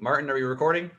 Martin, are you recording?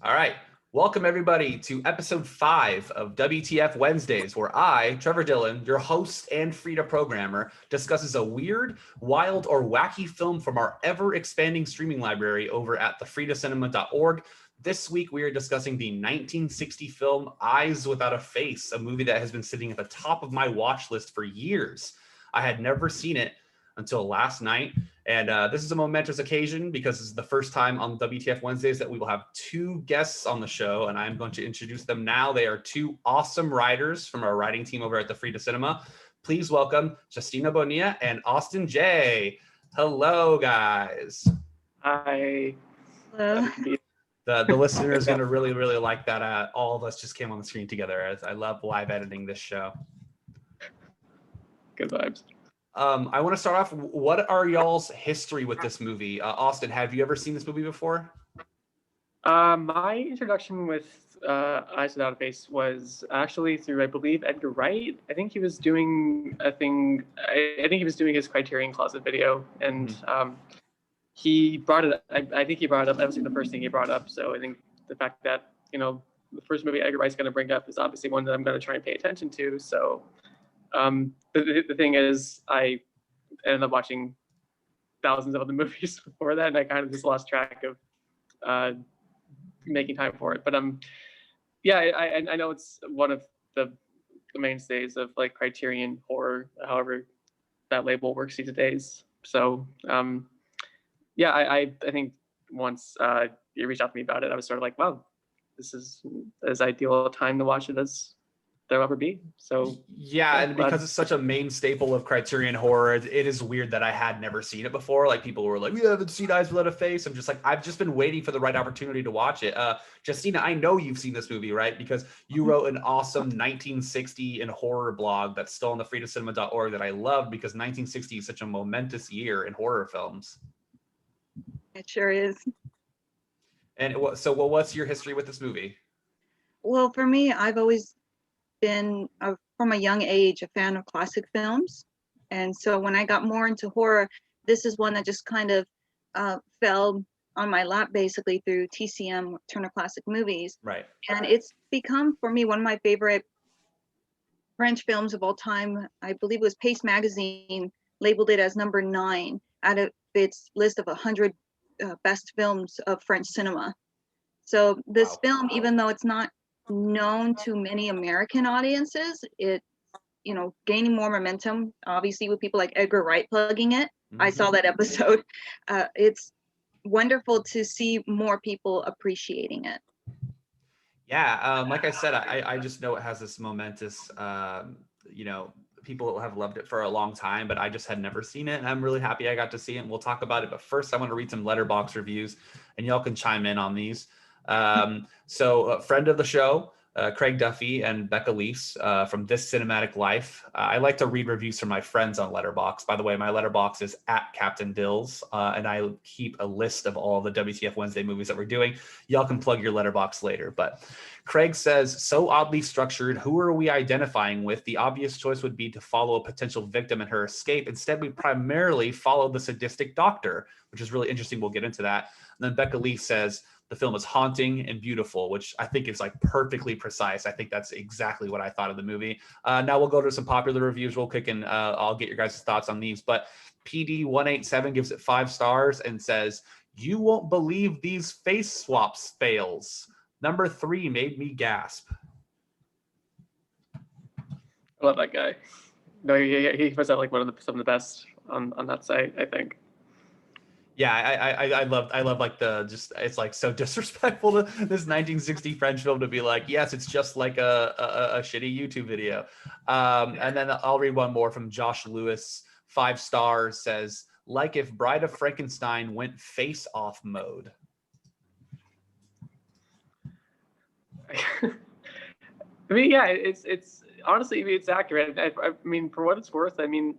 All right. Welcome, everybody, to episode 5 of WTF Wednesdays, where I, Trevor Dillon, your host and Frida programmer, discusses a weird, wild, or wacky film from our ever-expanding streaming library over at thefridacinema.org. This week, we are discussing the 1960 film Eyes Without a Face, a movie that has been sitting at the top of my watch list for years. I had never seen it until last night. And this is a momentous occasion because this is the first time on WTF Wednesdays that we will have 2 guests on the show, and I'm going to introduce them now. They are 2 awesome writers from our writing team over at the Frida Cinema. Please welcome Justina Bonilla and Austin Jaye. Hello, guys. Hi. Hello. The listener is going to really like that all of us just came on the screen together, as I love live editing this show. Good vibes. I want to start off. What are y'all's history with this movie? Austin, have you ever seen this movie before? My introduction with Eyes Without a Face was actually through, I believe, Edgar Wright. I think he was doing a thing. I think he was doing his Criterion Closet video, and he brought it. I think he brought it up. That was the first thing he brought up. So I think the fact that the first movie Edgar Wright's going to bring up is obviously one that I'm going to try and pay attention to. So. The thing is, I ended up watching thousands of other movies before that, and I kind of just lost track of making time for it. But I know it's one of the mainstays of like Criterion horror, however that label works these days. So I think once you reached out to me about it, I was sort of like, wow, this is as ideal a time to watch it as there'll ever be. So yeah, and because it's such a main staple of Criterion horror, it is weird that I had never seen it before. Like, people were like, "We haven't seen Eyes Without a Face." I'm just like, I've just been waiting for the right opportunity to watch it. Justina, I know you've seen this movie, right? Because you wrote an awesome 1960 in horror blog that's still on the FridaCinema.org that I love, because 1960 is such a momentous year in horror films. It sure is. And so what's your history with this movie? Well, for me, I've always been from a young age a fan of classic films, and so when I got more into horror, this is one that just kind of fell on my lap basically through TCM, Turner Classic Movies. Right. And it's become for me one of my favorite French films of all time. I believe it was Pace Magazine labeled it as number 9 out of its list of 100 best films of French cinema. So this film, even though it's not known to many American audiences, it gaining more momentum, obviously, with people like Edgar Wright plugging it. I saw that episode. It's wonderful to see more people appreciating it. Yeah, like I said, I just know it has this momentous, people have loved it for a long time, but I just had never seen it, and I'm really happy I got to see it, and we'll talk about it. But first, I want to read some letterbox reviews, and y'all can chime in on these. So friend of the show, Craig Duffy and Becca Lease from This Cinematic Life. I like to read reviews from my friends on Letterbox. By the way, my Letterbox is at Captain Dills, and I keep a list of all the WTF Wednesday movies that we're doing. Y'all can plug your Letterbox later. But Craig says, so oddly structured, who are we identifying with? The obvious choice would be to follow a potential victim in her escape. Instead, we primarily follow the sadistic doctor, which is really interesting. We'll get into that. And then Becca Lease says, the film is haunting and beautiful, which I think is like perfectly precise. I think that's exactly what I thought of the movie. Now we'll go to some popular reviews real quick, and I'll get your guys' thoughts on these. But PD187 gives it 5 stars and says, you won't believe these face swaps fails. Number 3 made me gasp. I love that guy. No, he was like some of the best on that site, I think. Yeah, I love like it's like so disrespectful to this 1960 French film to be like, yes, it's just like a shitty YouTube video. And then I'll read one more from Josh Lewis, 5 stars, says, like if Bride of Frankenstein went face off mode. I mean, yeah, it's honestly, it's accurate. I mean, for what it's worth, I mean,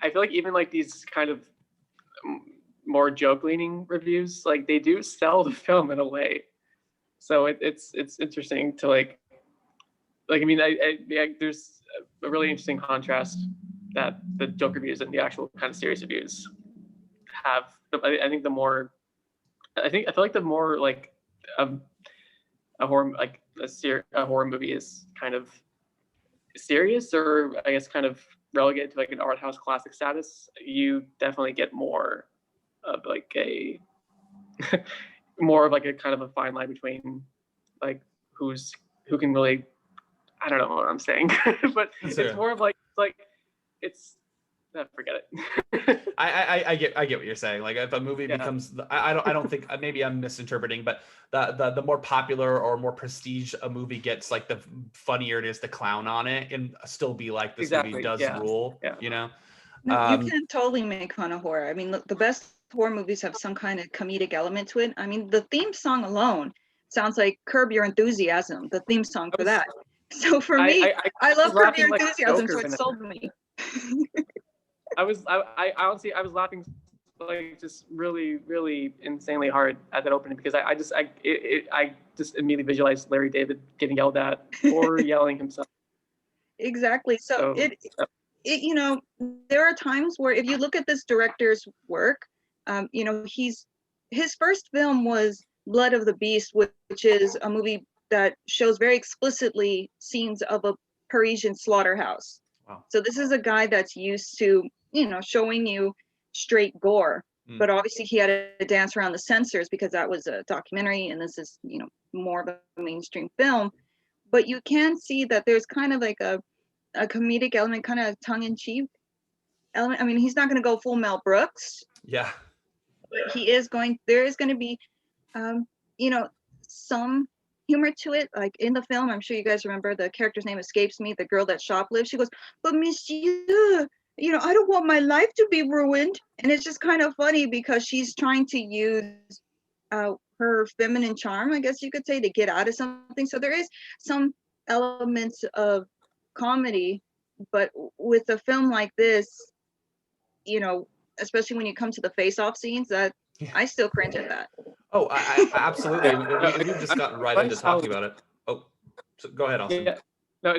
I feel like even like these kind of more joke-leaning reviews, like they do sell the film in a way. So it's interesting to like I mean, there's a really interesting contrast that the joke reviews and the actual kind of serious reviews have. I think the more I feel like the more like a horror like a horror movie is kind of serious, or I guess kind of relegated to like an art house classic status, you definitely get more of like a more of like a kind of a fine line between like who can really, I don't know what I'm saying, but it's more of like it's forget it. I get what you're saying. Like if a movie becomes, I don't think, maybe I'm misinterpreting, but the more popular or more prestige a movie gets, like the funnier it is to clown on it and still be like, this movie does rule. You know, no, you can totally make fun of horror. I mean, look, the best horror movies have some kind of comedic element to it. I mean, the theme song alone sounds like Curb Your Enthusiasm, the theme song for that. So for me, I love Curb Your Enthusiasm, so it sold me. I honestly was laughing like just really, really insanely hard at that opening, because I just immediately visualized Larry David getting yelled at or yelling himself. Exactly. So it you know, there are times where if you look at this director's work, you know, his first film was Blood of the Beast, which is a movie that shows very explicitly scenes of a Parisian slaughterhouse. Wow. So this is a guy that's used to, you know, showing you straight gore, but obviously he had to dance around the censors because that was a documentary and this is, you know, more of a mainstream film. But you can see that there's kind of like a comedic element, kind of tongue-in-cheek element. I mean, he's not going to go full Mel Brooks. Yeah. But there is going to be, you know, some humor to it. Like in the film, I'm sure you guys remember, the character's name escapes me, the girl that shoplifts. She goes, "But monsieur, you know, I don't want my life to be ruined." And it's just kind of funny because she's trying to use her feminine charm, I guess you could say, to get out of something. So there is some elements of comedy, but with a film like this, you know, especially when you come to the face-off scenes, that I still cringe at that. Oh, I absolutely. We've just gotten right into talking about it. Oh, so go ahead, Austin. Yeah. No,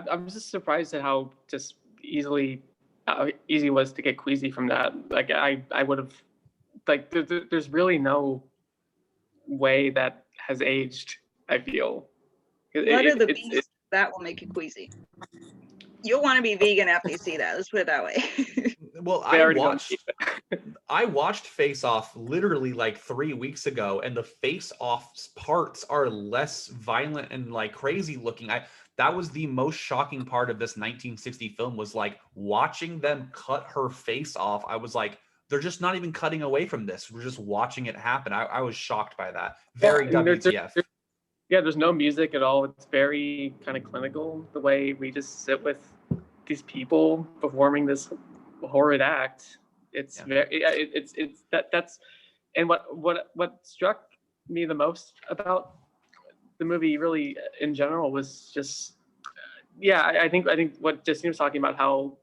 I'm just surprised at how just easy it was to get queasy from that. Like I would have, like there's really no way that has aged, I feel. Blood of the Beast, that will make you queasy. You'll want to be vegan after you see that. Let's put it that way. Well, I watched Face Off literally like 3 weeks ago, and the Face Off parts are less violent and like crazy looking. That was the most shocking part of this 1960 film, was like watching them cut her face off. I was like, they're just not even cutting away from this. We're just watching it happen. I was shocked by that. Very WTF. There's no music at all. It's very kind of clinical, the way we just sit with these people performing this horrid act. It's that's and what struck me the most about the movie really in general was just I think what Justina was talking about, how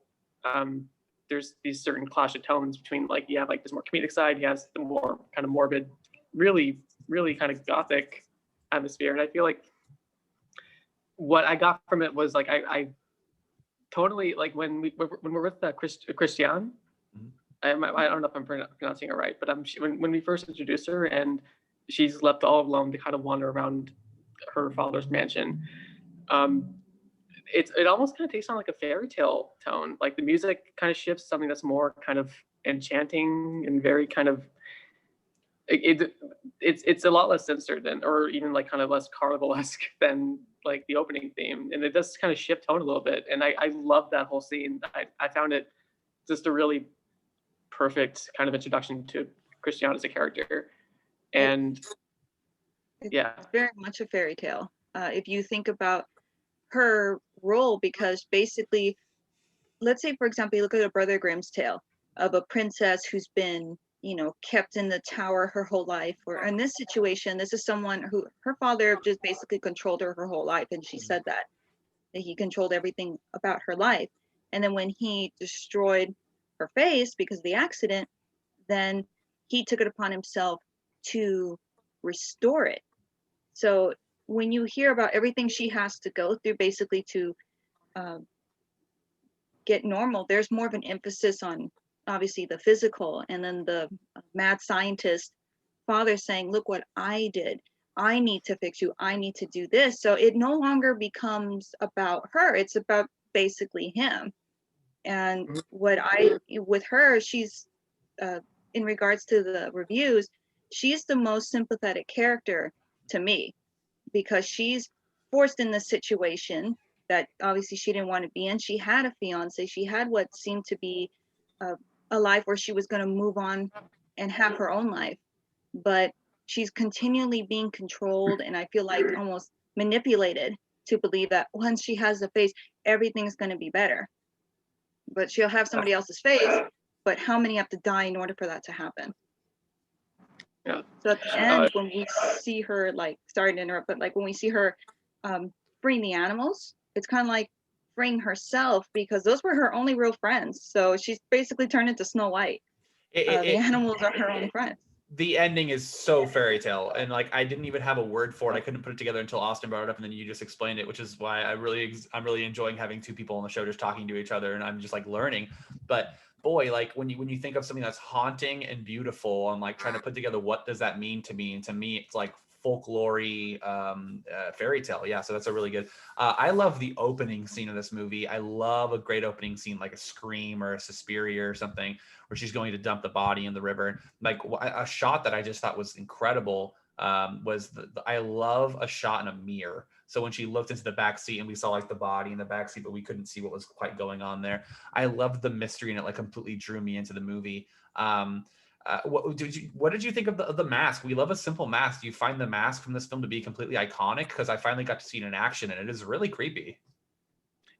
there's these certain clash of tones between, like, you have like this more comedic side, he has the more kind of morbid, really kind of gothic atmosphere. And I feel like what I got from it was like I totally, like, when we're with Christiane, I don't know if I'm pronouncing it right, but when we first introduced her and she's left all alone to kind of wander around her father's mansion, it almost kind of takes on like a fairy tale tone. Like the music kind of shifts, something that's more kind of enchanting and very kind of it's a lot less censored than, or even like kind of less carnivalesque than like the opening theme, and it does kind of shift tone a little bit. And I love that whole scene. I found it just a really perfect kind of introduction to Christiane as a character. And it's very much a fairy tale if you think about her role, because basically, let's say for example you look at A Brother Grimm's Tale of a princess who's been, you know, kept in the tower her whole life, or in this situation this is someone who her father just basically controlled her whole life, and she said that he controlled everything about her life. And then when he destroyed her face because of the accident, then he took it upon himself to restore it. So when you hear about everything she has to go through basically to get normal, there's more of an emphasis on obviously the physical, and then the mad scientist father saying, look what I did. I need to fix you. I need to do this. So it no longer becomes about her. It's about basically him. And with her, she's, in regards to the reviews, she's the most sympathetic character to me, because she's forced in this situation that obviously she didn't want to be in. She had a fiance. She had what seemed to be a life where she was going to move on and have her own life. But she's continually being controlled, and I feel like almost manipulated to believe that once she has the face, everything's going to be better. But she'll have somebody else's face, but how many have to die in order for that to happen? Yeah. So at the end, when we see her, like, sorry to interrupt, but like when we see her freeing the animals, it's kind of like freeing herself, because those were her only real friends. So she's basically turned into Snow White. The animals are her only friends. The ending is so fairy tale, and like I didn't even have a word for it. I couldn't put it together until Austin brought it up, and then you just explained it, which is why I'm really enjoying having two people on the show just talking to each other, and I'm just like learning. But boy, like when you think of something that's haunting and beautiful, I'm like trying to put together what does that mean to me, and to me it's like folklory fairy tale. Yeah, so that's a really good. I love the opening scene of this movie. I love a great opening scene, like a Scream or a Suspiria or something, where she's going to dump the body in the river. Like a shot that I just thought was incredible was I love a shot in a mirror. So when she looked into the back seat and we saw like the body in the back seat, but we couldn't see what was quite going on there. I loved the mystery, and it like completely drew me into the movie. What did you think of the mask? We love a simple mask. Do you find the mask from this film to be completely iconic? Because I finally got to see it in action, and it is really creepy.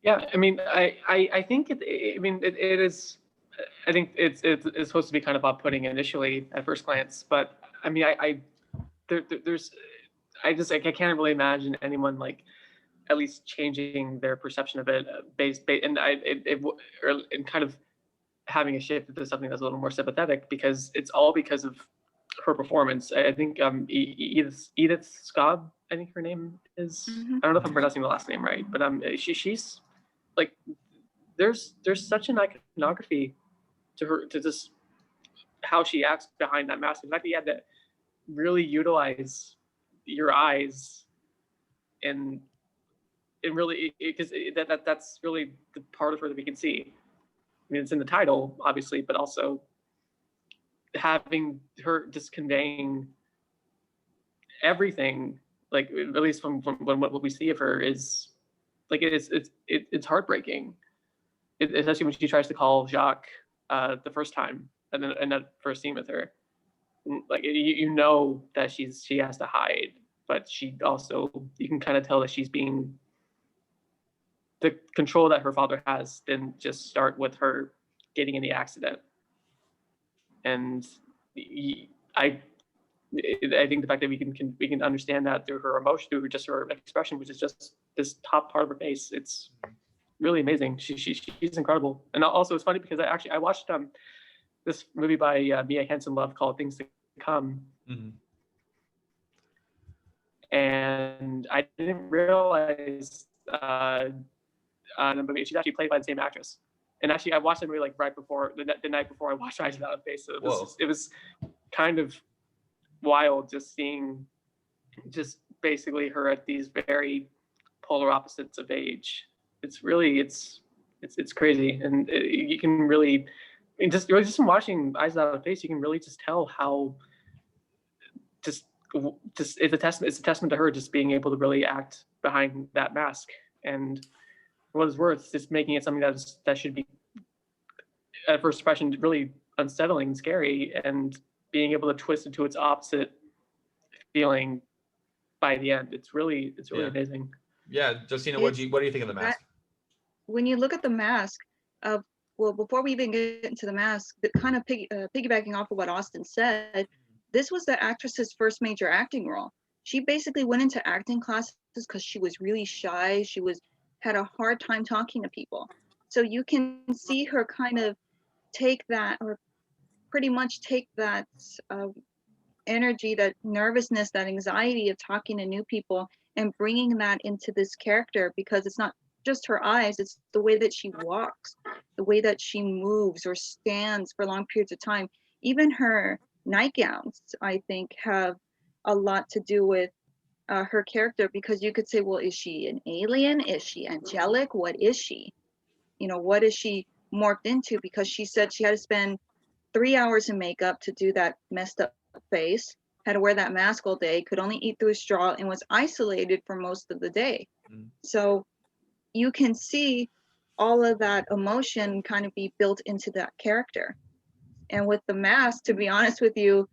Yeah, I mean, I think it is. I think it's supposed to be kind of off-putting initially at first glance, but I mean, I can't really imagine anyone like at least changing their perception of it based and kind of having a shift into something that's a little more sympathetic, because it's all because of her performance. I think Edith Scobb, I think her name is. Mm-hmm. I don't know if I'm pronouncing the last name right, but she's like there's such an iconography to her, to just how she acts behind that mask. In fact, you had to really utilize your eyes and really, because that's really the part of her that we can see. I mean, it's in the title, obviously, but also having her just conveying everything, like at least from what we see of her, is like it's heartbreaking. Especially when she tries to call Jacques the first time, and then in that first scene with her, like you know that she has to hide, but she also, you can kind of tell that she's being, the control that her father has didn't just start with her getting in the accident. And I think the fact that we can understand that through her emotion, through just her expression, which is just this top part of her face, it's really amazing. She's incredible. And also it's funny because I watched this movie by Mia Hansen-Løve called Things to Come. Mm-hmm. And I didn't realize the movie, she's actually played by the same actress. And actually I watched the movie like right before the night before I watched Eyes Without a Face. So it was kind of wild just seeing just basically her at these very polar opposites of age. It's really it's crazy, and you can really, and just from watching Eyes Without a Face, you can really just tell how just it's a testament to her just being able to really act behind that mask. And for what it's worth, just making it something that should be at first impression really unsettling and scary, and being able to twist it to its opposite feeling by the end. It's really amazing. Yeah, Justina, what do you think of the mask? When you look at the mask, well, before we even get into the mask, but kind of piggybacking off of what Austin said, this was the actress's first major acting role. She basically went into acting classes because she was really shy. She had a hard time talking to people. So you can see her kind of take that, or pretty much take that energy, that nervousness, that anxiety of talking to new people, and bringing that into this character, because it's not just her eyes, it's the way that she walks, the way that she moves or stands for long periods of time. Even her nightgowns, I think, have a lot to do with her character, because you could say, well, is she an alien? Is she angelic? What is she? You know, what is she morphed into? Because she said she had to spend 3 hours in makeup to do that messed up face, had to wear that mask all day, could only eat through a straw, and was isolated for most of the day. So you can see all of that emotion kind of be built into that character. And with the mask, to be honest with you,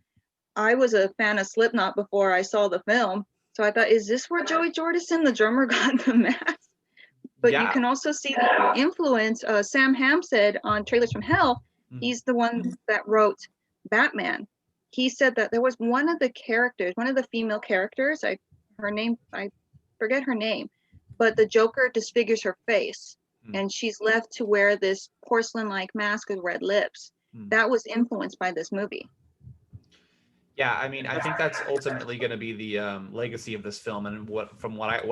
I was a fan of Slipknot before I saw the film. So I thought, is this where Joey Jordison, the drummer, got the mask? But you can also see the influence. Sam Hamm said on Trailers from Hell, he's the one that wrote Batman. He said that there was one of the characters, one of the female characters, I forget her name, but the Joker disfigures her face and she's left to wear this porcelain-like mask with red lips. That was influenced by this movie. Yeah, I mean, I think that's ultimately going to be the legacy of this film, and what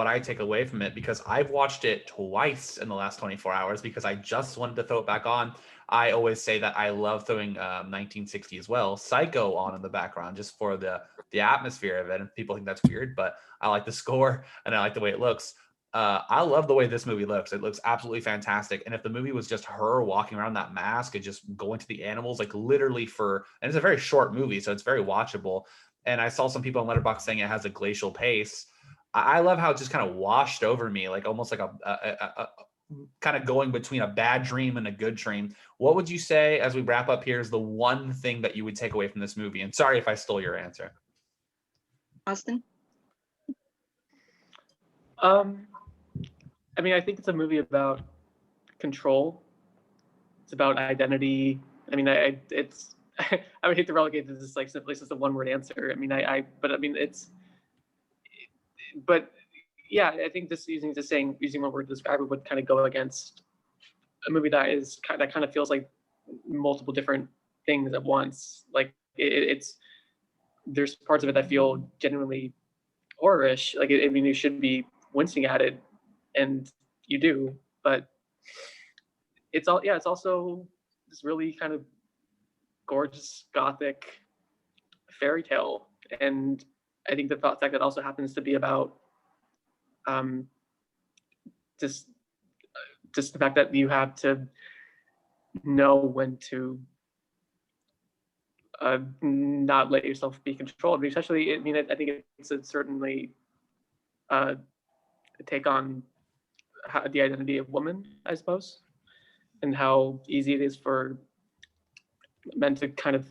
I take away from it, because I've watched it twice in the last 24 hours because I just wanted to throw it back on. I always say that I love throwing 1960 as well, Psycho on in the background just for the atmosphere of it, and people think that's weird, but I like the score and I like the way it looks. I love the way this movie looks. It looks absolutely fantastic. And if the movie was just her walking around that mask and just going to the animals, like literally and it's a very short movie, so it's very watchable. And I saw some people on Letterboxd saying it has a glacial pace. I love how it just kind of washed over me, like almost like a kind of going between a bad dream and a good dream. What would you say, as we wrap up here, is the one thing that you would take away from this movie? And sorry if I stole your answer. Austin? I mean, I think it's a movie about control. It's about identity. I mean, it's I would hate to relegate this like simply just a one-word answer. I mean, but yeah, I think just using one word to describe it would kind of go against a movie that kind of feels like multiple different things at once. Like it's there's parts of it that feel genuinely horror-ish. Like I mean, you should be wincing at it, and you do, but it's also this really kind of gorgeous gothic fairy tale. And I think the fact that also happens to be about just the fact that you have to know when to not let yourself be controlled. Especially, I mean, I think it's certainly a take on the identity of woman, I suppose, and how easy it is for men to kind of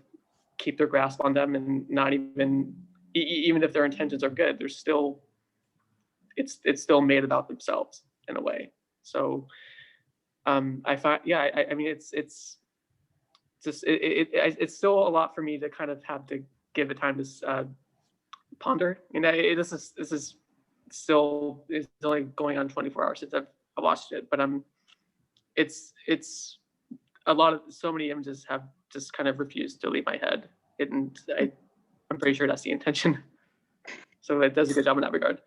keep their grasp on them and not even if their intentions are good, they're still it's still made about themselves in a way. So I find I mean it's just it's still a lot for me to kind of have to give it time to ponder. You know, this is still it's only going on 24 hours since I've watched it, but it's a lot of so many images have just kind of refused to leave my head, and I'm pretty sure that's the intention. So it does a good job in that regard.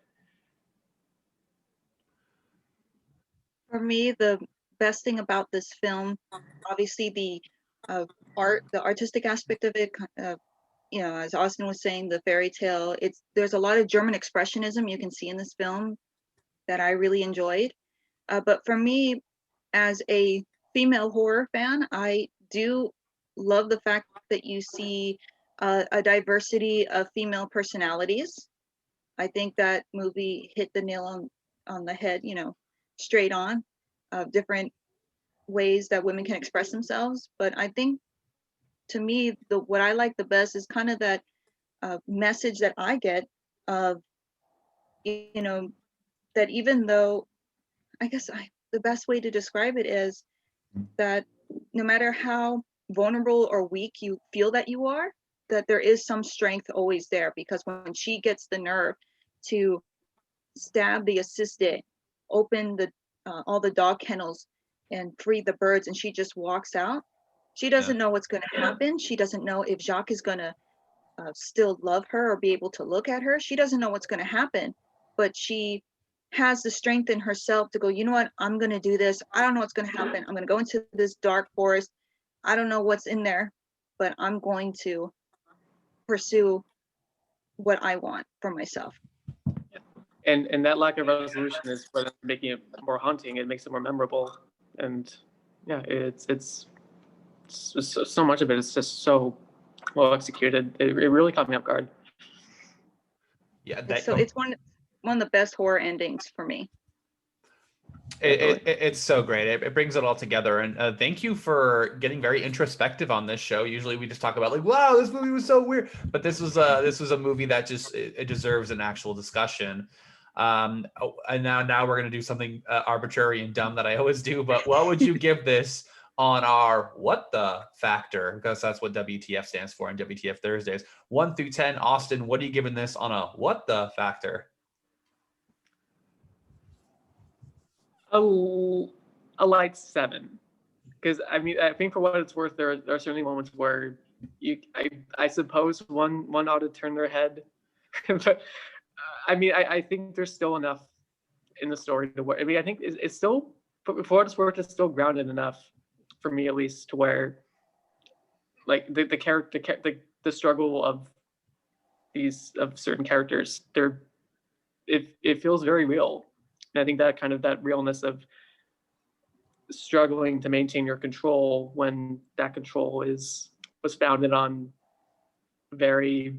For me, the best thing about this film, obviously the artistic aspect of it, you know, as Austin was saying, the fairy tale, there's a lot of German expressionism you can see in this film that I really enjoyed. But for me, as a female horror fan, I do love the fact that you see a diversity of female personalities. I think that movie hit the nail on the head, you know, straight on, different ways that women can express themselves. But I think, to me, what I like the best is kind of that message that I get of, you know, that even though, I guess the best way to describe it is that no matter how vulnerable or weak you feel that you are, that there is some strength always there. Because when she gets the nerve to stab the assistant, open all the dog kennels and free the birds, and she just walks out, she doesn't know what's going to happen. She doesn't know if Jacques is going to still love her or be able to look at her. She doesn't know what's going to happen, but she has the strength in herself to go, you know what, I'm going to do this. I don't know what's going to happen. I'm going to go into this dark forest. I don't know what's in there, but I'm going to pursue what I want for myself. And that lack of resolution is what making it more haunting. It makes it more memorable, and yeah, it's so much of it is just so well executed. It really caught me off guard. Yeah, It's one of the best horror endings for me. It's so great. It brings it all together. And thank you for getting very introspective on this show. Usually we just talk about like, wow, this movie was so weird. But this was a movie that just it deserves an actual discussion. And now we're gonna do something arbitrary and dumb that I always do. But what would you give this on our what the factor? Because that's what WTF stands for in WTF Thursdays. 1 through 10. Austin, what are you giving this on a what the factor? A light 7, because I mean, I think for what it's worth, there are certainly moments where I suppose one ought to turn their head, but I mean, I think there's still enough in the story to where, I mean, I think it's still, for what it's worth, it's still grounded enough for me at least to where, like the character, the struggle of certain characters, it feels very real, and I think that kind of that realness of struggling to maintain your control when that control was founded on very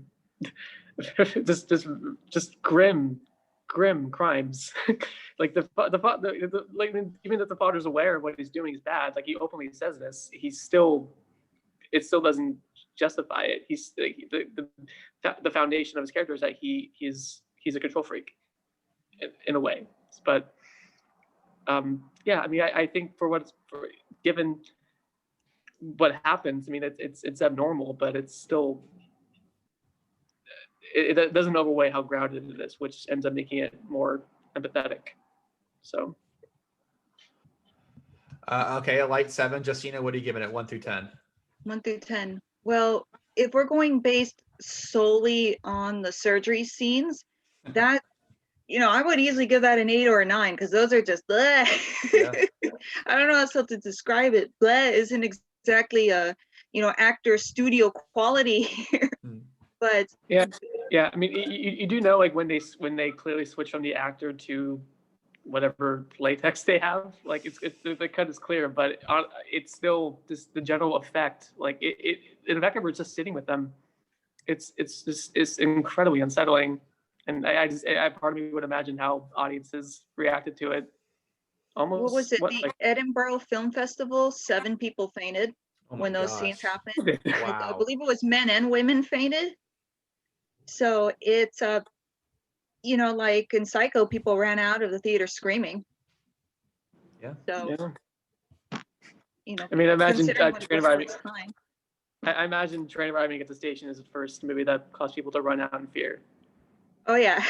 just grim crimes. Like the like, even if the father's aware of what he's doing is bad, like he openly says this, it still doesn't justify it. He's the foundation of his character is that he's a control freak in a way, but yeah, I mean, I think given what happens, I mean, it's abnormal, but it's still, it doesn't overweigh how grounded it is, which ends up making it more empathetic. So. Okay, a light 7. Justina, what are you giving it? 1 through 10. 1 through 10. Well, if we're going based solely on the surgery scenes, that, I would easily give that an 8 or a 9, because those are just bleh. Yeah. I don't know how else to describe it. Bleh isn't exactly a, actor studio quality here. But yeah, I mean, you do know, like when they clearly switch from the actor to whatever latex they have, like the cut is clear, but it's still just the general effect. Like in fact, we're just sitting with them. It's incredibly unsettling, and I part of me would imagine how audiences reacted to it. Almost. What was it? The Edinburgh Film Festival, 7 people fainted when those scenes happened. Wow. I believe it was men and women fainted. So it's like in Psycho, people ran out of the theater screaming. Yeah. So, I mean, imagine Train Arriving. I imagine Train Arriving at the Station is the first movie that caused people to run out in fear. Oh yeah.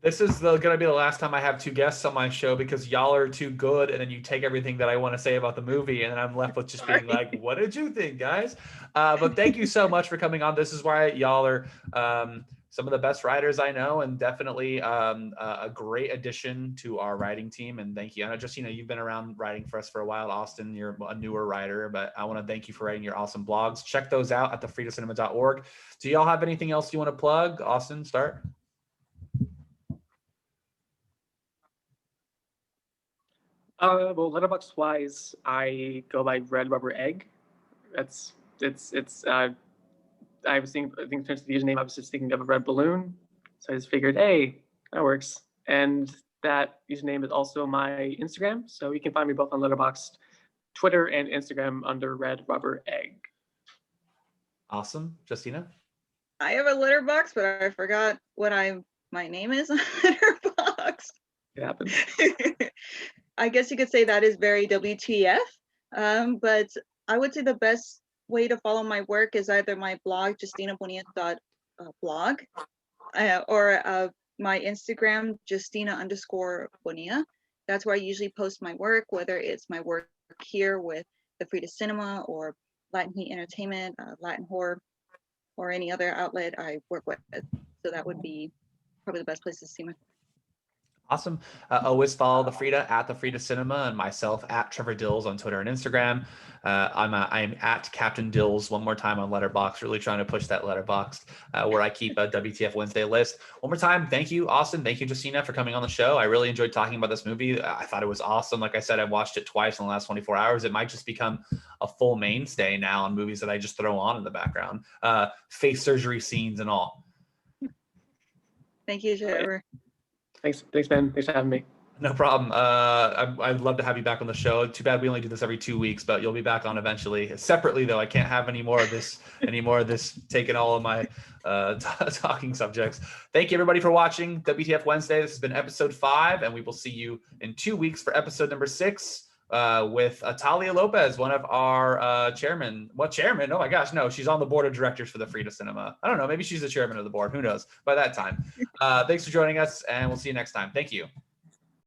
This is going to be the last time I have 2 guests on my show, because y'all are too good, and then you take everything that I want to say about the movie, and then I'm left with just being like, what did you think, guys? But thank you so much for coming on. This is why y'all are some of the best writers I know, and definitely a great addition to our writing team. And thank you. I know, Justina, you've been around writing for us for a while. Austin, you're a newer writer, but I want to thank you for writing your awesome blogs. Check those out at thefridacinema.org. Do y'all have anything else you want to plug? Austin, start. Well, letterbox wise, I go by Red Rubber Egg. I was thinking, I think in terms of the username, I was just thinking of a red balloon. So I just figured, hey, that works. And that username is also my Instagram. So you can find me both on Letterboxd, Twitter, and Instagram under Red Rubber Egg. Awesome. Justina? I have a Letterboxd, but I forgot what my name is on Letterboxd. It happens. I guess you could say that is very WTF. But I would say the best way to follow my work is either my blog, justinabonilla.blog, or my Instagram, Justina_Bonilla. That's where I usually post my work, whether it's my work here with the Frida Cinema or Latin Heat Entertainment, Latin Horror, or any other outlet I work with. So that would be probably the best place to see my. Awesome. Always follow the Frida at the Frida Cinema and myself at Trevor Dills on Twitter and Instagram. I'm at Captain Dills one more time on Letterbox, really trying to push that Letterbox where I keep a WTF Wednesday list. One more time, thank you, Austin. Thank you, Justina, for coming on the show. I really enjoyed talking about this movie. I thought it was awesome. Like I said, I watched it twice in the last 24 hours. It might just become a full mainstay now on movies that I just throw on in the background. Face surgery scenes and all. Thank you, Trevor. Thanks, man. Thanks for having me. No problem. I'd love to have you back on the show. Too bad we only do this every 2 weeks, but you'll be back on eventually. Separately, though, I can't have any more of this taking all of my talking subjects. Thank you, everybody, for watching WTF Wednesday. This has been episode 5, and we will see you in 2 weeks for episode number 6 with Talia Lopez, one of our chairman. What chairman? Oh my gosh, no, she's on the board of directors for the Frida Cinema. I don't know. Maybe she's the chairman of the board. Who knows? By that time. Thanks for joining us, and we'll see you next time. Thank you.